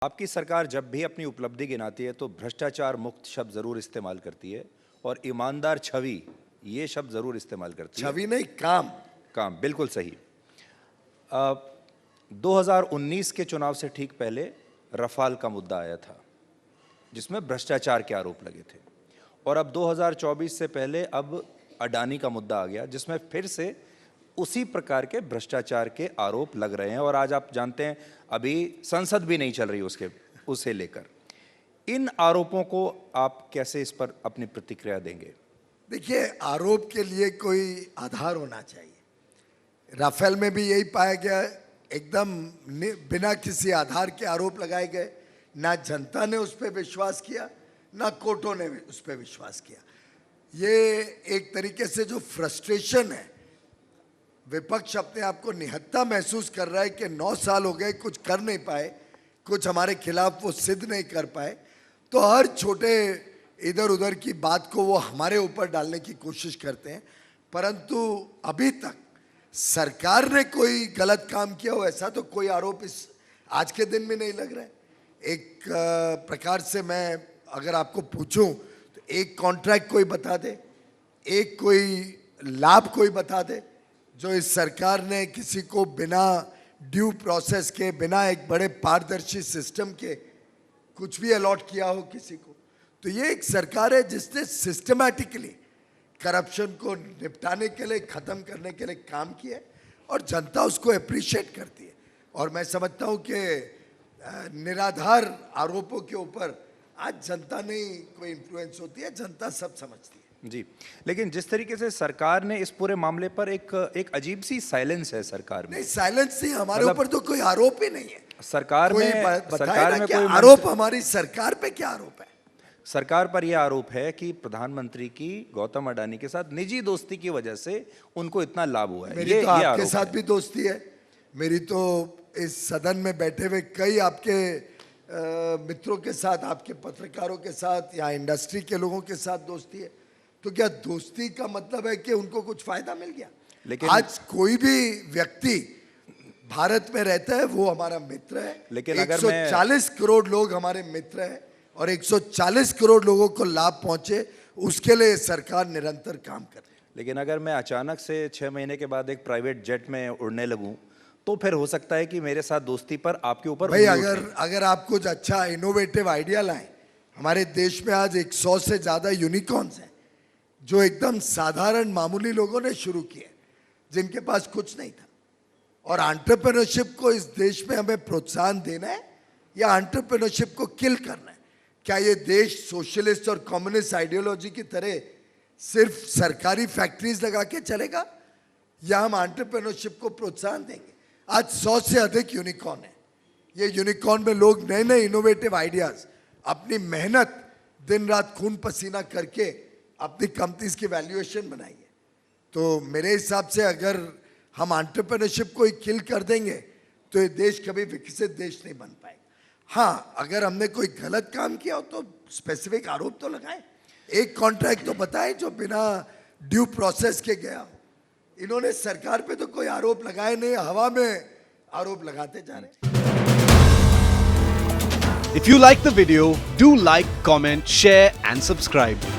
आपकी सरकार जब भी अपनी उपलब्धि गिनाती है तो भ्रष्टाचार मुक्त शब्द जरूर इस्तेमाल करती है और ईमानदार छवि ये शब्द जरूर इस्तेमाल करती है। छवि नहीं, काम। काम बिल्कुल सही। 2019 के चुनाव से ठीक पहले रफाल का मुद्दा आया था जिसमें भ्रष्टाचार के आरोप लगे थे, और अब 2024 से पहले अब अडानी का मुद्दा आ गया जिसमें फिर से उसी प्रकार के भ्रष्टाचार के आरोप लग रहे हैं। और आज आप जानते हैं अभी संसद भी नहीं चल रही उसे लेकर। इन आरोपों को आप कैसे इस पर अपनी प्रतिक्रिया देंगे? देखिए, आरोप के लिए कोई आधार होना चाहिए। राफेल में भी यही पाया गया, एकदम बिना किसी आधार के आरोप लगाए गए। ना जनता ने उस पर विश्वास किया, ना कोर्टों ने उस पर विश्वास किया। ये एक तरीके से जो फ्रस्ट्रेशन है, विपक्ष अपने आप को निहत्था महसूस कर रहा है कि 9 साल हो गए, कुछ कर नहीं पाए, कुछ हमारे खिलाफ वो सिद्ध नहीं कर पाए, तो हर छोटे इधर उधर की बात को वो हमारे ऊपर डालने की कोशिश करते हैं। परंतु अभी तक सरकार ने कोई गलत काम किया हो ऐसा तो कोई आरोप इस आज के दिन में नहीं लग रहा है। एक प्रकार से मैं अगर आपको पूछूं तो एक कॉन्ट्रैक्ट कोई बता दे, एक कोई लाभ कोई बता दे जो इस सरकार ने किसी को बिना ड्यू प्रोसेस के, बिना एक बड़े पारदर्शी सिस्टम के कुछ भी अलॉट किया हो किसी को। तो ये एक सरकार है जिसने सिस्टमैटिकली करप्शन को निपटाने के लिए, ख़त्म करने के लिए काम किया है और जनता उसको अप्रिशिएट करती है। और मैं समझता हूँ कि निराधार आरोपों के ऊपर आज जनता नहीं कोई इन्फ्लुएंस होती है, जनता सब समझती है। जी, लेकिन जिस तरीके से सरकार ने इस पूरे मामले पर एक अजीब सी साइलेंस है सरकार में। नहीं, साइलेंस नहीं, हमारे ऊपर तो कोई आरोप ही नहीं है। सरकार में कोई आरोप, हमारी सरकार पे क्या आरोप है? सरकार पर यह आरोप है कि प्रधानमंत्री की गौतम अडानी के साथ निजी दोस्ती की वजह से उनको इतना लाभ हुआ है। मेरी तो आपके साथ भी दोस्ती है, मेरी तो इस सदन में बैठे हुए कई आपके मित्रों के साथ, आपके पत्रकारों के साथ या इंडस्ट्री के लोगों के साथ दोस्ती है। तो क्या दोस्ती का मतलब है कि उनको कुछ फायदा मिल गया? लेकिन आज कोई भी व्यक्ति भारत में रहता है वो हमारा मित्र है। लेकिन 140 करोड़ लोग हमारे मित्र हैं और 140 करोड़ लोगों को लाभ पहुंचे उसके लिए सरकार निरंतर काम कर रही है। लेकिन अगर मैं अचानक से 6 महीने के बाद एक प्राइवेट जेट में उड़ने लगूं तो फिर हो सकता है कि मेरे साथ दोस्ती पर आपके ऊपर भाई अगर आप कुछ अच्छा इनोवेटिव आइडिया लाएं, हमारे देश में आज 100 से ज्यादा यूनिकॉर्न्स हैं जो एकदम साधारण मामूली लोगों ने शुरू किए, जिनके पास कुछ नहीं था। और एंटरप्रेन्योरशिप को इस देश में हमें प्रोत्साहन देना है या एंटरप्रेन्योरशिप को किल करना है? क्या ये देश सोशलिस्ट और कम्युनिस्ट आइडियोलॉजी की तरह सिर्फ सरकारी फैक्ट्रीज लगा के चलेगा या हम एंटरप्रेन्योरशिप को प्रोत्साहन देंगे? आज 100 से अधिक यूनिकॉर्न है। ये यूनिकॉर्न में लोग नए नए इनोवेटिव आइडियाज, अपनी मेहनत, दिन रात खून पसीना करके अपनी कंपनीज की वैल्यूएशन बनाई है। तो मेरे हिसाब से अगर हम एंटरप्रेन्योरशिप को ही किल कर देंगे तो ये देश कभी विकसित देश नहीं बन पाएगा। हाँ, अगर हमने कोई गलत काम किया हो तो स्पेसिफिक आरोप तो लगाएं। एक कॉन्ट्रैक्ट तो बताएं जो बिना ड्यू प्रोसेस के गया हो। इन्होंने सरकार पे तो कोई आरोप लगाए नहीं, हवा में आरोप लगाते जा रहे हैं। If you like the video, do like, comment, share and subscribe.